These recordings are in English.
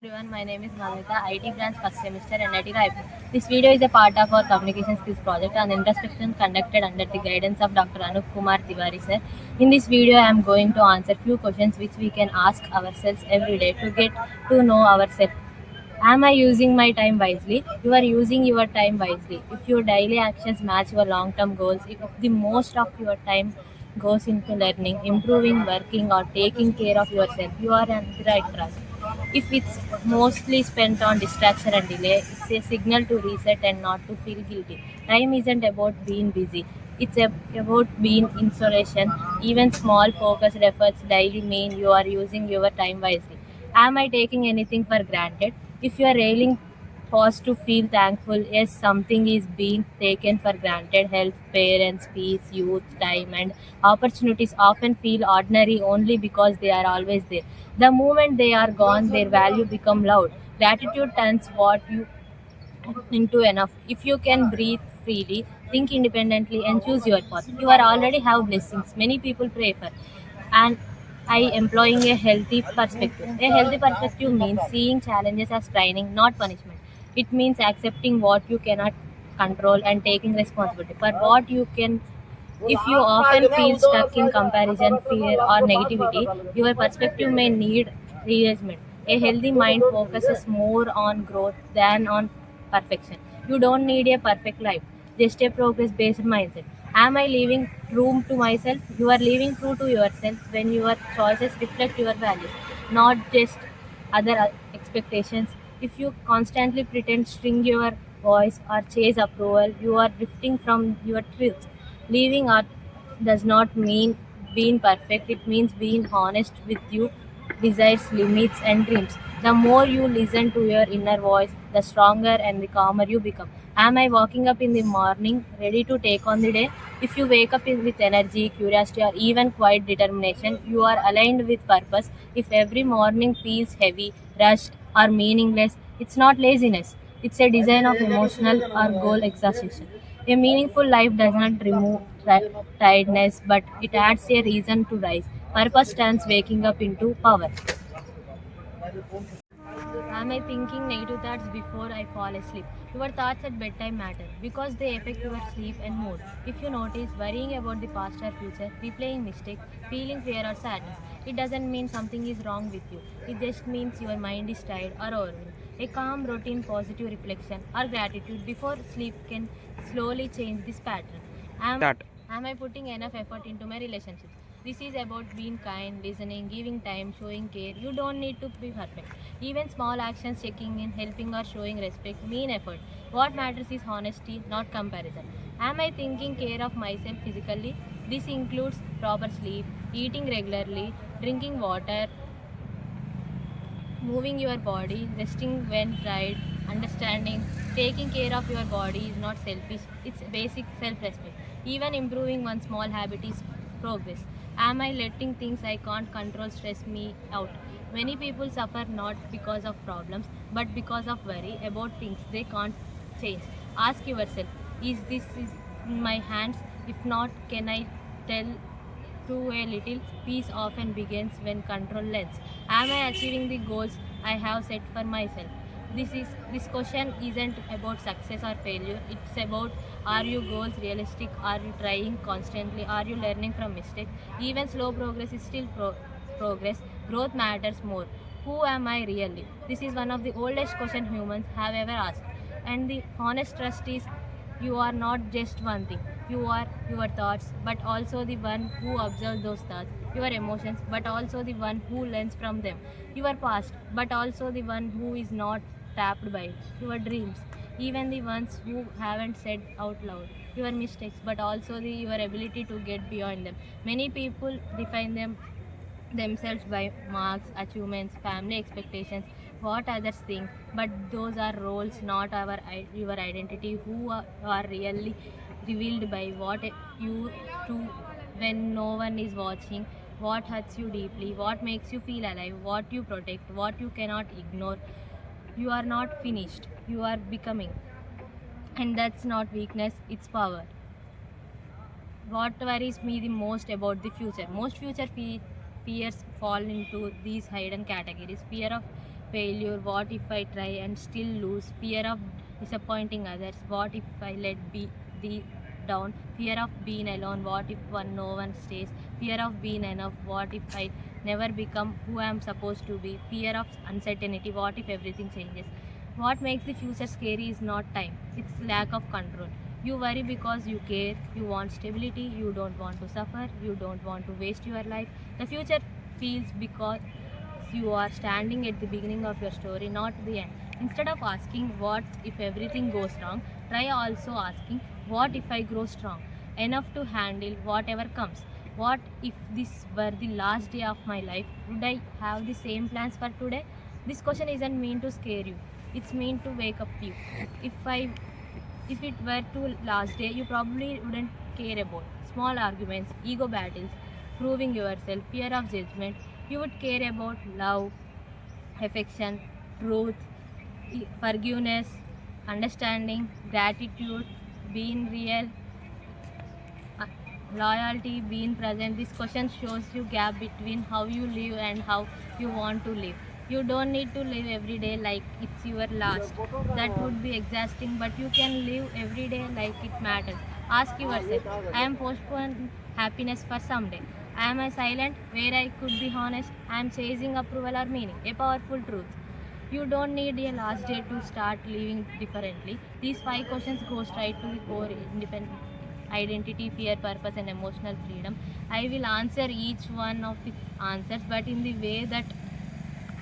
Everyone, my name is Navita, IT branch first semester NIT Raipur. This video is a part of our communication skills project and introspection conducted under the guidance of Dr. Anup Kumar Tiwari sir. In this video, I am going to answer few questions which we can ask ourselves every day to get to know ourselves. Am I using my time wisely? You are using your time wisely. If your daily actions match your long term goals, if the most of your time goes into learning, improving, working, or taking care of yourself, you are on the right track. If it's mostly spent on distraction and delay, it's a signal to reset and not to feel guilty. Time isn't about being busy, about being inspiration. Even small focused efforts daily mean you are using your time wisely. Am I taking anything for granted? If you are railing, pause to feel thankful. Yes, something is being taken for granted. Health, parents, peace, youth, time, and opportunities often feel ordinary only because they are always there. The moment they are gone, their value become loud. Gratitude turns what you into enough. If you can breathe freely, think independently, and choose your path, you are already have blessings. Many people pray for, and I employing a healthy perspective. A healthy perspective means seeing challenges as training, not punishment. It means accepting what you cannot control and taking responsibility for what you can. If you often feel stuck in comparison, fear, or negativity, your perspective may need rearrangement. A healthy mind focuses more on growth than on perfection. You don't need a perfect life, just a progress based mindset. Am I leaving room to myself? You are living true to yourself when your choices reflect your values, not just other expectations. If you constantly pretend, string your voice, or chase approval, you are drifting from your truth. Leaving art does not mean being perfect, it means being honest with you, desires, limits, and dreams. The more you listen to your inner voice, the stronger and the calmer you become. Am I waking up in the morning ready to take on the day? If you wake up with energy, curiosity, or even quiet determination, you are aligned with purpose. If every morning feels heavy, rushed, or meaningless, it's not laziness. It's a design of emotional or goal exhaustion. A meaningful life does not remove tiredness, but it adds a reason to rise. Purpose turns waking up into power. Am I thinking negative thoughts before I fall asleep? Your thoughts at bedtime matter because they affect your sleep and mood. If you notice worrying about the past or future, replaying mistakes, feeling fear or sadness, it doesn't mean something is wrong with you. It just means your mind is tired or overwhelmed. A calm routine, positive reflection, or gratitude before sleep can slowly change this pattern. Am, Start. am I putting enough effort into my relationships? This is about being kind, listening, giving time, showing care. You don't need to be perfect. Even small actions, checking in, helping, or showing respect mean effort. What matters is honesty, not comparison. Am I taking care of myself physically? This includes proper sleep, eating regularly, drinking water, moving your body, resting when tired, understanding, taking care of your body is not selfish, it's basic self respect. Even improving one small habit is progress. Am I letting things I can't control stress me out? Many people suffer not because of problems but because of worry about things they can't change. Ask yourself, is in my hands? If not, can I tell to a little peace often begins when control ends. Am I achieving the goals I have set for myself? This question isn't about success or failure. It's about, are your goals realistic? Are you trying constantly? Are you learning from mistakes? Even slow progress is still progress. Growth matters more. Who am I really? This is one of the oldest questions humans have ever asked. And the honest trust is, you are not just one thing. You are your thoughts, but also the one who observes those thoughts. Your emotions, but also the one who learns from them. Your past, but also the one who is not tapped by it. Your dreams, even the ones who haven't said out loud. Your mistakes, but also your ability to get beyond them. Many people define themselves by marks, achievements, family expectations, what others think. But those are roles, not your identity. Who are really revealed by what you do when no one is watching. What hurts you deeply, what makes you feel alive, what you protect, what you cannot ignore. You are not finished, you are becoming. And that's not weakness, it's power. What worries me the most about the future? Most fears fall into these hidden categories: fear of failure, what if I try and still lose, fear of disappointing others, what if I let be the down, fear of being alone, what if no one stays, fear of being enough, what if I never become who I am supposed to be, fear of uncertainty, what if everything changes. What makes the future scary is not time, it's lack of control. You worry because you care, you want stability, you don't want to suffer, you don't want to waste your life. The future feels because you are standing at the beginning of your story, not the end. Instead of asking what if everything goes wrong, try also asking what if I grow strong enough to handle whatever comes. What if this were the last day of my life? Would I have the same plans for today? This question isn't meant to scare you. It's meant to wake up you. If it were to last day, you probably wouldn't care about small arguments, ego battles, proving yourself, fear of judgment. You would care about love, affection, truth, forgiveness, understanding, gratitude, being real, uh, loyalty, being present. This question shows you gap between how you live and how you want to live. You don't need to live every day like it's your last. That would be exhausting, but you can live every day like it matters. Ask yourself, I am postponing happiness for someday. Am I silent where I could be honest? I am chasing approval or meaning. A powerful truth. You don't need a last day to start living differently. These 5 questions go straight to the core independent identity, fear, purpose, and emotional freedom. I will answer each one of the answers, but in the way that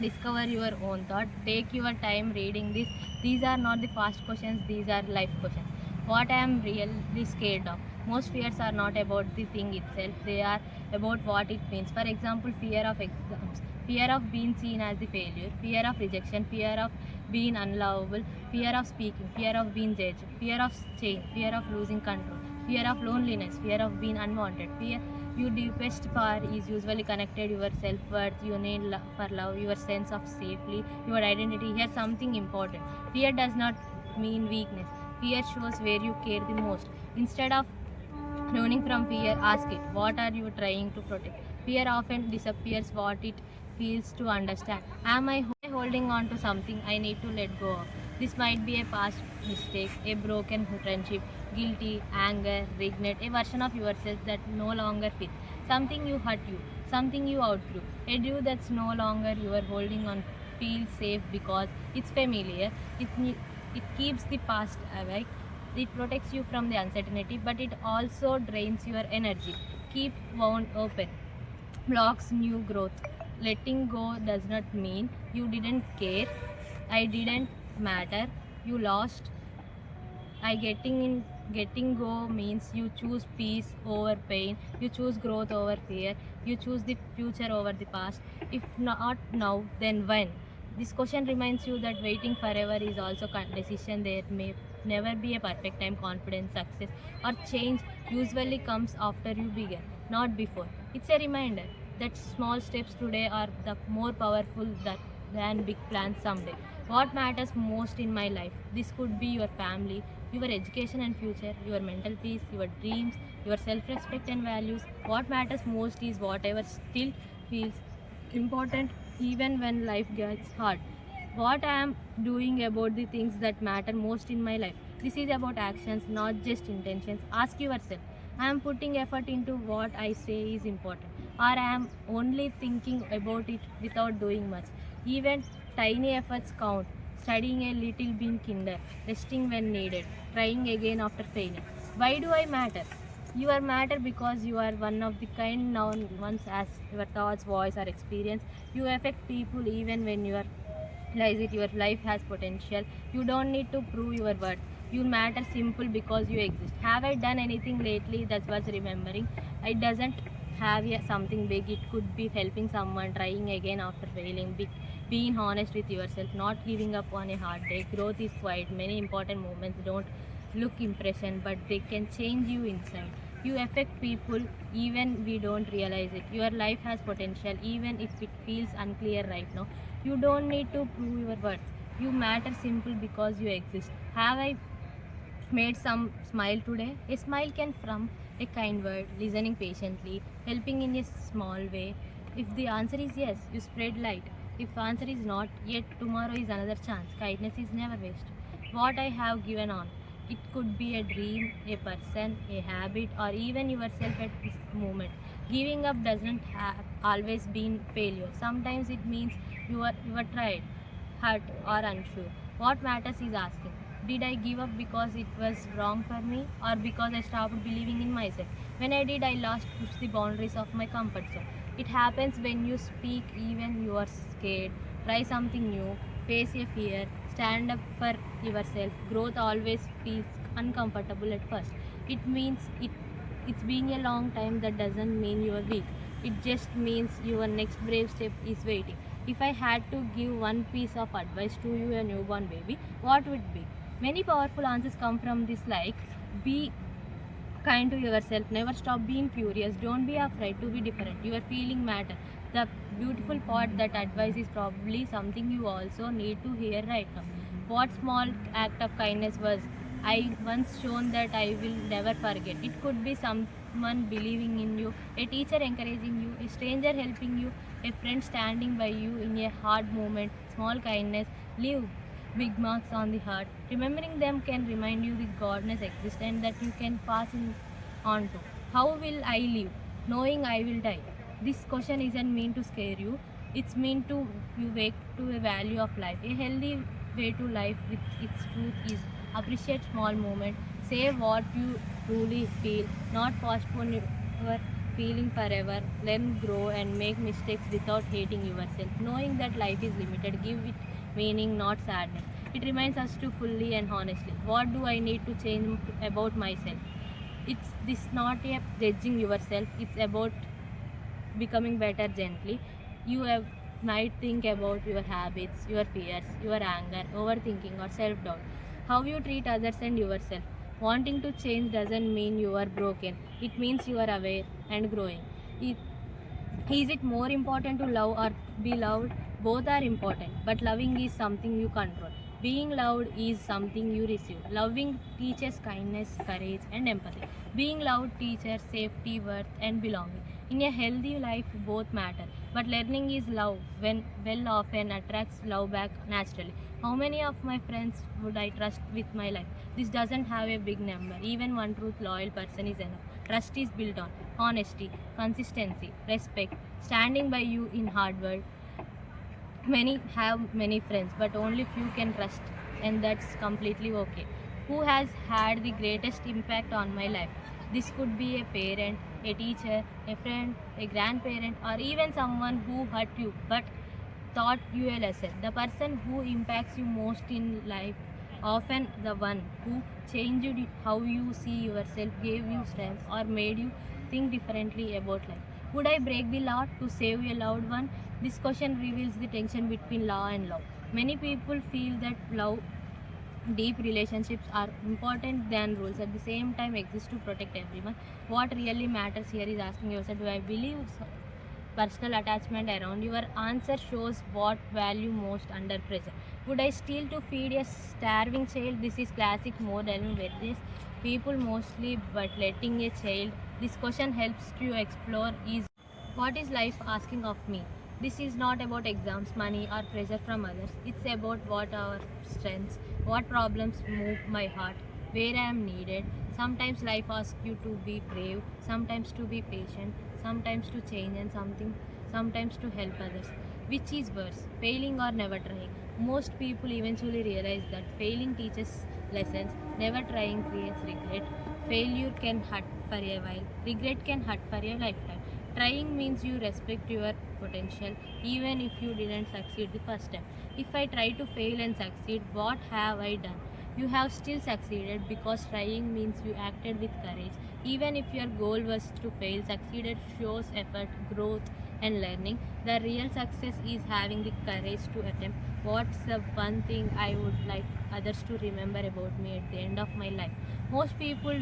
discover your own thought. Take your time reading this. These are not the fast questions, these are life questions. What I am really scared of. Most fears are not about the thing itself, they are about what it means. For example, fear of exams, fear of being seen as the failure, fear of rejection, fear of being unlovable, fear of speaking, fear of being judged, fear of change, fear of losing control, fear of loneliness, fear of being unwanted, fear your deepest fear is usually connected your self-worth, you need for love, your sense of safety, your identity. Here's something important. Fear does not mean weakness. Fear shows where you care the most. Instead of running from fear, ask it, what are you trying to protect? Fear often disappears what it feels to understand. Am I holding on to something I need to let go of? This might be a past mistake, a broken friendship, guilty, anger, regret, a version of yourself that no longer fits. Something you hurt you, something you outgrew, a you that's no longer you are holding on feels safe because it's familiar. It keeps the past awake. It protects you from the uncertainty, but it also drains your energy. Keep wound open, blocks new growth. Letting go does not mean you didn't care. I didn't matter. You lost. Getting go means you choose peace over pain. You choose growth over fear. You choose the future over the past. If not now, then when? This question reminds you that waiting forever is also a decision. There may never be a perfect time. Confidence, success, or change usually comes after you begin, not before. It's a reminder that small steps today are the more powerful than big plans someday. What matters most in my life? This could be your family, your education and future, your mental peace, your dreams, your self respect and values. What matters most is whatever still feels important even when life gets hard. What I am doing about the things that matter most in my life. This is about actions, not just intentions. Ask yourself, I am putting effort into what I say is important, or I am only thinking about it without doing much. Even tiny efforts count. Studying a little being kinder, resting when needed, trying again after failing. Why do I matter? You are matter because you are one of the kind known ones as your thoughts, voice, or experience. You affect people even when you are realize it. Your life has potential. You don't need to prove your worth. You matter simple because you exist. Have I done anything lately that was remembering? It doesn't have something big. It could be helping someone, trying again after failing, being honest with yourself, not giving up on a hard day. Growth is quiet. Many important moments don't look impression, but they can change you inside. You affect people even we don't realize it. Your life has potential even if it feels unclear right now. You don't need to prove your worth. You matter simple because you exist. Have I made some smile today? A smile can from a kind word, listening patiently, helping in a small way. If the answer is yes, you spread light. If answer is not, yet tomorrow is another chance. Kindness is never waste. What I have given on. It could be a dream, a person, a habit, or even yourself at this moment. Giving up doesn't have always been failure. Sometimes it means you are tried, hurt, or unsure. What matters is asking, did I give up because it was wrong for me or because I stopped believing in myself? When I did, I lost push the boundaries of my comfort zone. It happens when you speak even you are scared. Try something new, face a fear, stand up for yourself. Growth always feels uncomfortable at first. It's been a long time. That doesn't mean you are weak. It just means your next brave step is waiting. If I had to give one piece of advice to you, a newborn baby, what would it be? Many powerful answers come from this, like be kind to yourself, never stop being curious, don't be afraid to be different. Your feeling matter. The beautiful part, that advice is probably something you also need to hear right now. What small act of kindness was I once shown that I will never forget? It could be someone believing in you, a teacher encouraging you, a stranger helping you, a friend standing by you in a hard moment. Small kindness leave big marks on the heart. Remembering them can remind you that godness exists and that you can pass on to. How will I live? Knowing I will die. This question isn't meant to scare you. It's meant to you wake to a value of life. A healthy way to life with its truth is appreciate small moments. Say what you truly feel, not postpone your feeling forever. Learn, grow, and make mistakes without hating yourself. Knowing that life is limited, give it meaning, not sadness. It reminds us to fully and honestly. What do I need to change about myself? It's this not a judging yourself. It's about becoming better gently. You might think about your habits, your fears, your anger, overthinking, or self doubt. How you treat others and yourself. Wanting to change doesn't mean you are broken, it means you are aware and growing. It, is it more important to love or be loved? Both are important, but loving is something you control. Being loved is something you receive. Loving teaches kindness, courage, and empathy. Being loved teaches safety, worth, and belonging. In a healthy life, both matter, but learning is love when well often attracts love back naturally. How many of my friends would I trust with my life? This doesn't have a big number. Even one truth loyal person is enough. Trust is built on honesty, consistency, respect, standing by you in hard work. Many have many friends, but only few can trust, and that's completely okay. Who has had the greatest impact on my life? This could be a parent, a teacher, a friend, a grandparent, or even someone who hurt you but taught you a lesson. The person who impacts you most in life, often the one who changed how you see yourself, gave you strength, or made you think differently about life. Would I break the law to save a loved one? This question reveals the tension between law and love. Many people feel that love, deep relationships are important than rules. At the same time, exist to protect everyone. What really matters here is asking yourself, do I believe personal attachment around? Your answer shows what value most under pressure. Would I steal to feed a starving child? This is classic more than various people mostly, but letting a child. This question helps to explore is what is life asking of me? This is not about exams, money, or pressure from others. It's about what our strengths, what problems move my heart, where I am needed. Sometimes life asks you to be brave, sometimes to be patient, sometimes to change, and sometimes to help others. Which is worse, failing or never trying? Most people eventually realize that failing teaches lessons, never trying creates regret. Failure can hurt for a while, regret can hurt for a lifetime. Trying means you respect your potential even if you didn't succeed the first time. If I try to fail and succeed, what have I done? You have still succeeded because trying means you acted with courage. Even if your goal was to fail, succeeded shows effort, growth, and learning. The real success is having the courage to attempt. What's the one thing I would like others to remember about me at the end of my life? Most people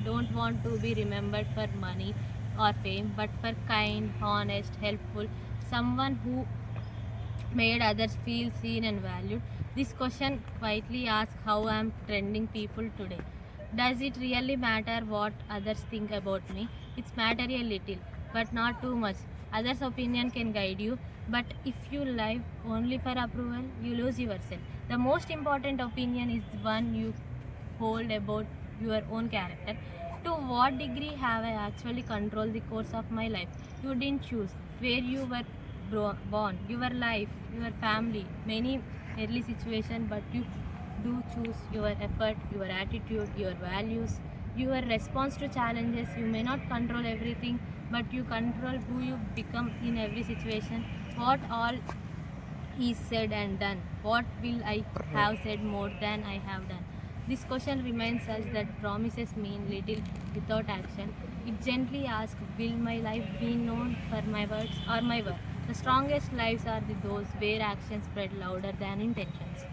don't want to be remembered for money or fame, but for kind, honest, helpful, someone who made others feel seen and valued. This question quietly asks how I am trending people today. Does it really matter what others think about me? It's matter a little, but not too much. Others' opinion can guide you, But if you live only for approval, you lose yourself. The most important opinion is the one you hold about your own character. To what degree have I actually controlled the course of my life? You didn't choose where you were born, your life, your family, many early situations, but you do choose your effort, your attitude, your values, your response to challenges. You may not control everything, but you control who you become in every situation. What all is said and done. What will I have said more than I have done? This question reminds us that promises mean little without action. It gently asks, will my life be known for my words or my work? The strongest lives are those where actions spread louder than intentions.